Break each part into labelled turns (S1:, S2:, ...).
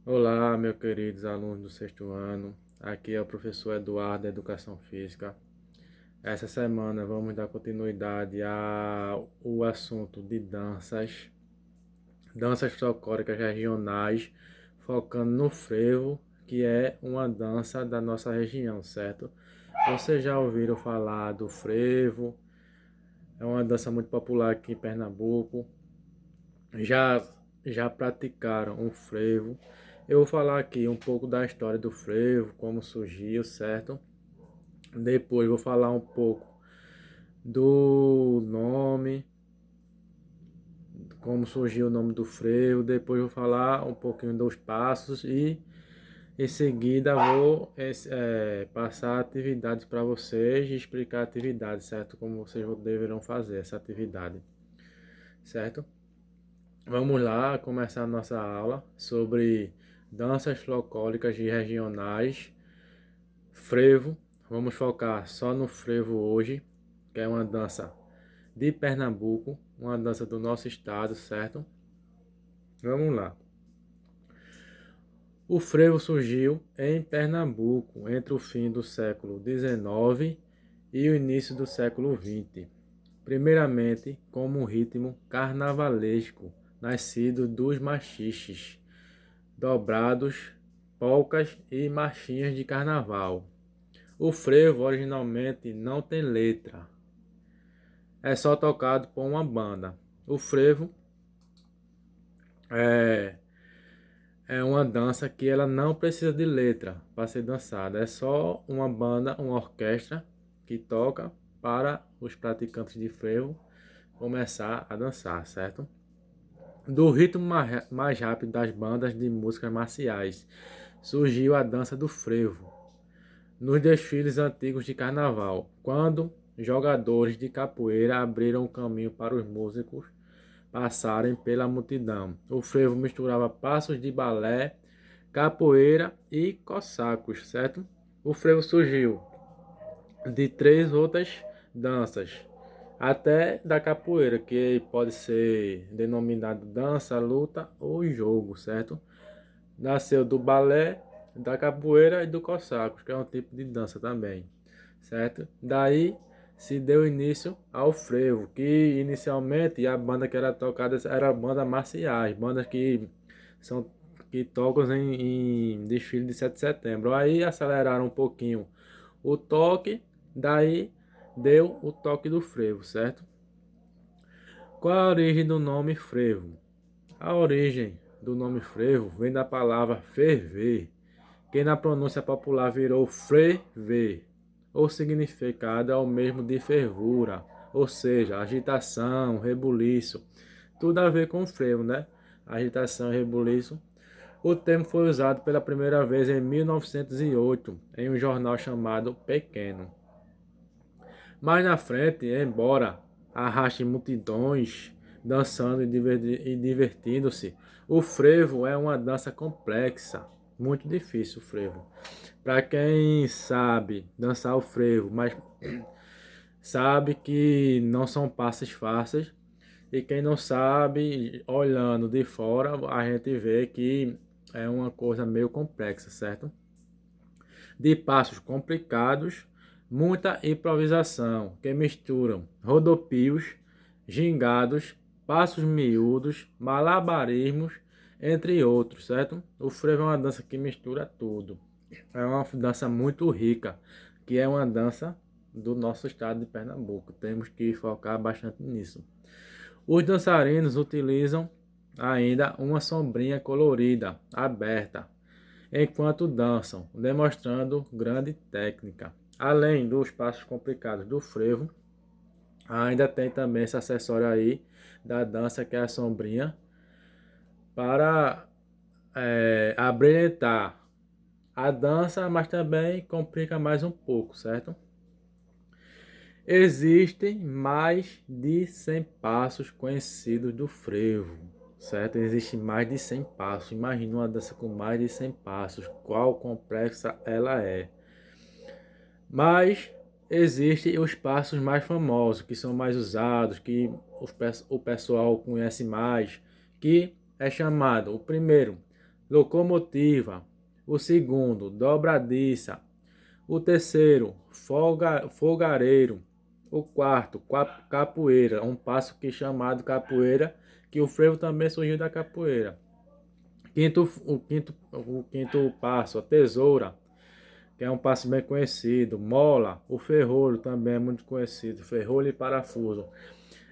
S1: Olá, meus queridos alunos do sexto ano. Aqui é o professor Eduardo da Educação Física. Essa semana vamos dar continuidade ao assunto de danças folclóricas regionais, focando no frevo, que é uma dança da nossa região, certo? Vocês já ouviram falar do frevo? É uma dança muito popular aqui em Pernambuco. Já já praticaram o frevo? Eu vou falar aqui um pouco da história do frevo, como surgiu, certo? Depois vou falar um pouco do nome, como surgiu o nome do frevo. Depois vou falar um pouquinho dos passos e em seguida vou passar atividades para vocês e explicar a atividade, certo? Como vocês deverão fazer essa atividade, certo? Vamos lá começar a nossa aula sobre danças folclóricas e regionais. Frevo, vamos focar só no frevo hoje, que é uma dança de Pernambuco, uma dança do nosso estado, certo? Vamos lá. O frevo surgiu em Pernambuco entre o fim do século XIX e o início do século XX. Primeiramente como um ritmo carnavalesco, nascido dos machiches, dobrados, polcas e marchinhas de carnaval. O frevo originalmente não tem letra, é só tocado por uma banda. O frevo é, é uma dança que ela não precisa de letra para ser dançada, é só uma banda, uma orquestra que toca para os praticantes de frevo começar a dançar, certo? Do ritmo mais rápido das bandas de músicas marciais, surgiu a dança do frevo nos desfiles antigos de carnaval, quando jogadores de capoeira abriram o caminho para os músicos passarem pela multidão. O frevo misturava passos de balé, capoeira e cossacos, certo? O frevo surgiu de três outras danças, até da capoeira, que pode ser denominado dança, luta ou jogo, certo? Nasceu do balé, da capoeira e do cossacos, que é um tipo de dança também, certo? Daí se deu início ao frevo, que inicialmente a banda que era tocada era a banda marciais, bandas são que tocam em desfile de 7 de setembro. Aí aceleraram um pouquinho o toque, daí deu o toque do frevo, certo? Qual a origem do nome frevo? A origem do nome frevo vem da palavra ferver, que na pronúncia popular virou frever. O significado é o mesmo de fervura, ou seja, agitação, rebuliço. Tudo a ver com frevo, né? Agitação e rebuliço. O termo foi usado pela primeira vez em 1908 em um jornal chamado Pequeno. Mais na frente, embora arraste multidões dançando e divertindo-se, o frevo é uma dança complexa, muito difícil o frevo. Para quem sabe dançar o frevo, mas sabe que não são passos fáceis, e quem não sabe, olhando de fora, a gente vê que é uma coisa meio complexa, certo? De passos complicados, muita improvisação, que misturam rodopios, gingados, passos miúdos, malabarismos, entre outros, certo? O frevo é uma dança que mistura tudo. É uma dança muito rica, que é uma dança do nosso estado de Pernambuco. Temos que focar bastante nisso. Os dançarinos utilizam ainda uma sombrinha colorida, aberta, enquanto dançam, demonstrando grande técnica. Além dos passos complicados do frevo, ainda tem também esse acessório aí da dança, que é a sombrinha, para abrilhantar a dança, mas também complica mais um pouco, certo? Existem mais de 100 passos conhecidos do frevo, certo? Existem mais de 100 passos. Imagina uma dança com mais de 100 passos, qual complexa ela é. Mas existem os passos mais famosos, que são mais usados, que o pessoal conhece mais, que é chamado o primeiro, locomotiva. O segundo, dobradiça. O terceiro, fogareiro. O quarto, capoeira, um passo que é chamado capoeira, que o frevo também surgiu da capoeira. O quinto passo, a tesoura, que é um passo bem conhecido. Mola, o ferrolho também é muito conhecido, ferrolho e parafuso,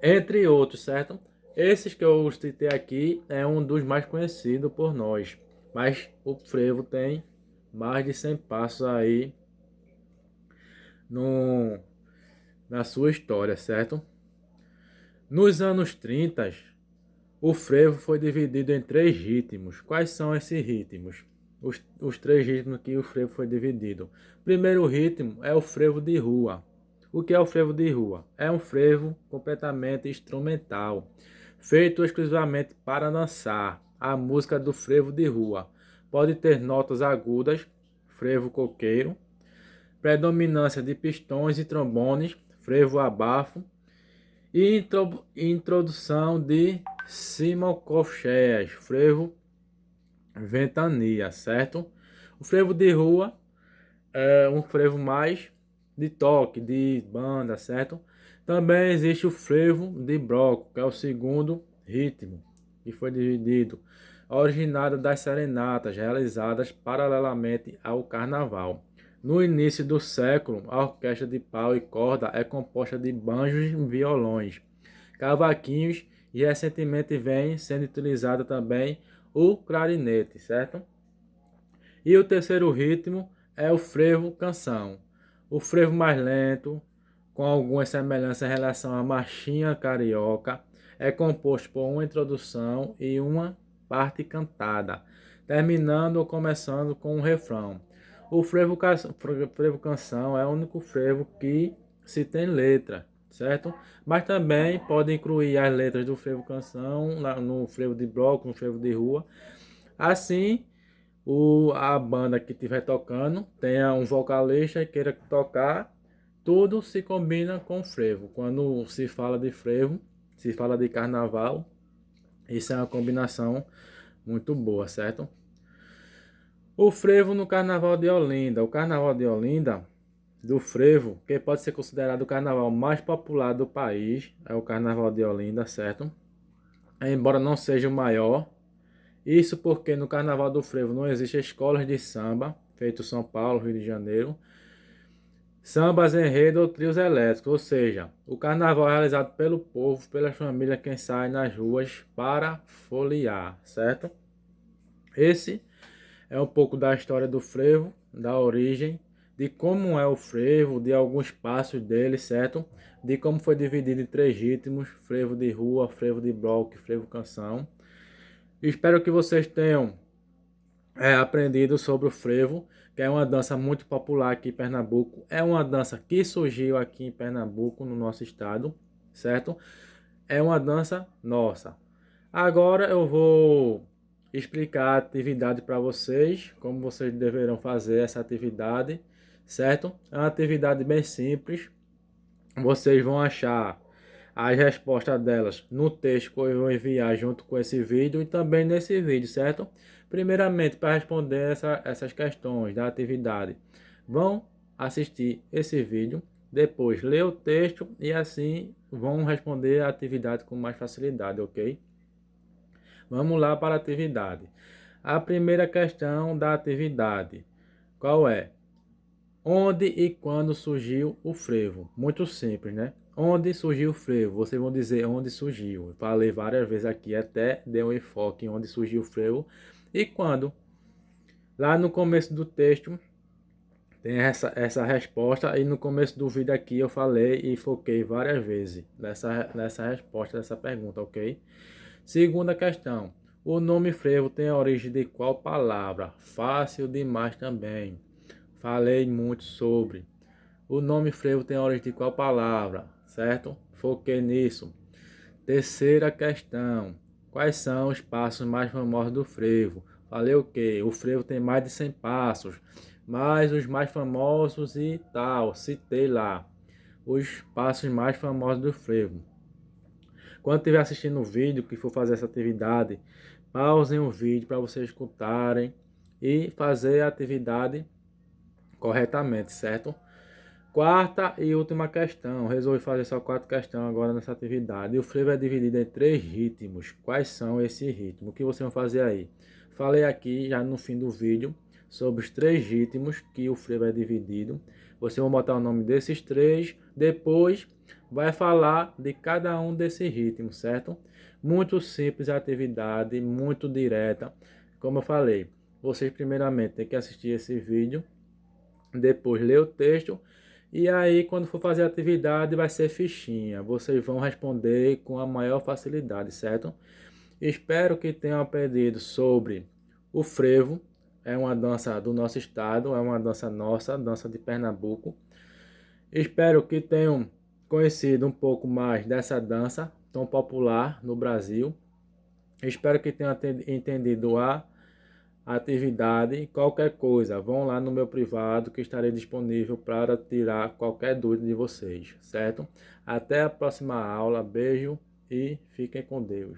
S1: entre outros, certo? Esses que eu citei aqui é um dos mais conhecidos por nós, mas o frevo tem mais de 100 passos aí no, na sua história, certo? Nos anos 30, o frevo foi dividido em 3 ritmos. Quais são esses ritmos? Os 3 ritmos que o frevo foi dividido. O primeiro ritmo é o frevo de rua. O que é o frevo de rua? É um frevo completamente instrumental, feito exclusivamente para dançar. A música do frevo de rua pode ter notas agudas, frevo coqueiro, predominância de pistões e trombones, frevo abafo, e introdução de simocolcheias, frevo ventania, certo? O frevo de rua é um frevo mais de toque, de banda, certo? Também existe o frevo de bloco, que é o segundo ritmo, que foi dividido, originado das serenatas realizadas paralelamente ao carnaval. No início do século, a orquestra de pau e corda é composta de banjos e violões, cavaquinhos e recentemente vem sendo utilizado também o clarinete, certo? E o terceiro ritmo é o frevo canção. O frevo mais lento, com algumas semelhanças em relação à marchinha carioca, é composto por uma introdução e uma parte cantada, terminando ou começando com um refrão. O frevo canção é o único frevo que se tem letra, certo? Mas também pode incluir as letras do frevo canção no frevo de bloco, no frevo de rua. Assim, a banda que estiver tocando tenha um vocalista e queira tocar, tudo se combina com frevo. Quando se fala de frevo, se fala de carnaval, isso é uma combinação muito boa, certo? O frevo no Carnaval de Olinda. O Carnaval de Olinda, do frevo, que pode ser considerado o carnaval mais popular do país, é o Carnaval de Olinda, certo? Embora não seja o maior, isso porque no Carnaval do Frevo não existem escolas de samba, feito São Paulo, Rio de Janeiro, sambas, enredo ou trios elétricos, ou seja, o carnaval é realizado pelo povo, pelas famílias que saem nas ruas para foliar, certo? Esse é um pouco da história do frevo, da origem, de como é o frevo, de alguns passos dele, certo? De como foi dividido em 3 ritmos, frevo de rua, frevo de bloco e frevo canção. Espero que vocês tenham aprendido sobre o frevo, que é uma dança muito popular aqui em Pernambuco. É uma dança que surgiu aqui em Pernambuco, no nosso estado, certo? É uma dança nossa. Agora eu vou explicar a atividade para vocês, como vocês deverão fazer essa atividade, certo? É uma atividade bem simples. Vocês vão achar as respostas delas no texto que eu vou enviar junto com esse vídeo e também nesse vídeo, certo? Primeiramente, para responder essas questões da atividade, vão assistir esse vídeo, depois ler o texto e assim vão responder a atividade com mais facilidade, ok? Vamos lá para a atividade. A primeira questão da atividade, qual é? Onde e quando surgiu o frevo? Muito simples, né? Onde surgiu o frevo? Vocês vão dizer onde surgiu. Eu falei várias vezes aqui, até deu um enfoque em onde surgiu o frevo e quando. Lá no começo do texto tem essa resposta e no começo do vídeo aqui eu falei e foquei várias vezes nessa resposta dessa pergunta, ok? Segunda questão. O nome frevo tem a origem de qual palavra? Fácil demais também. Falei muito sobre. O nome frevo tem a origem de qual palavra? Certo? Foquei nisso. Terceira questão. Quais são os passos mais famosos do frevo? Falei o quê? O frevo tem mais de 100 passos. Mas os mais famosos e tal. Citei lá os passos mais famosos do frevo. Quando estiver assistindo o vídeo que for fazer essa atividade, pausem o vídeo para vocês escutarem e fazer a atividade corretamente, certo? Quarta e última questão. Resolvi fazer só 4 questões agora nessa atividade. E o frevo é dividido em 3 ritmos. Quais são esses ritmos? O que vocês vão fazer aí? Falei aqui já no fim do vídeo sobre os 3 ritmos que o frevo é dividido. Vocês vão botar o nome desses 3. Depois vai falar de cada um desses ritmos, certo? Muito simples a atividade, muito direta. Como eu falei, vocês primeiramente têm que assistir esse vídeo, depois ler o texto, e aí quando for fazer a atividade vai ser fichinha. Vocês vão responder com a maior facilidade, certo? Espero que tenham aprendido sobre o frevo. É uma dança do nosso estado, é uma dança nossa, dança de Pernambuco. Espero que tenham conhecido um pouco mais dessa dança tão popular no Brasil. Espero que tenham entendido a atividade. Qualquer coisa, vão lá no meu privado que estarei disponível para tirar qualquer dúvida de vocês, certo? Até a próxima aula, beijo e fiquem com Deus.